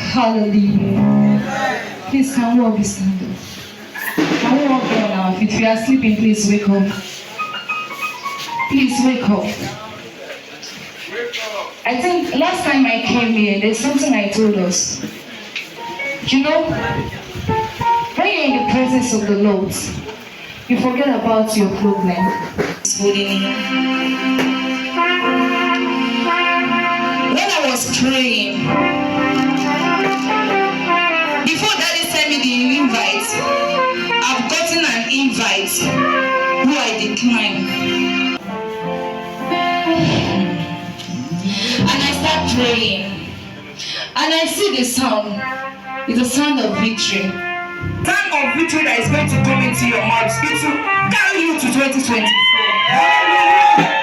Hallelujah. Please, can we all be standing? Can we all be on our feet? If you are sleeping, please wake up. Please wake up. I think last time I came here, there's something I told us. You know, when you're in the presence of the Lord, you forget about your problem. When I was praying, before Daddy sent me the invite, I've gotten an invite who I declined. And I start praying. And I see the sound. It's a sound of victory. Sound of victory that is going to come into your mouth. It will carry you to 2024.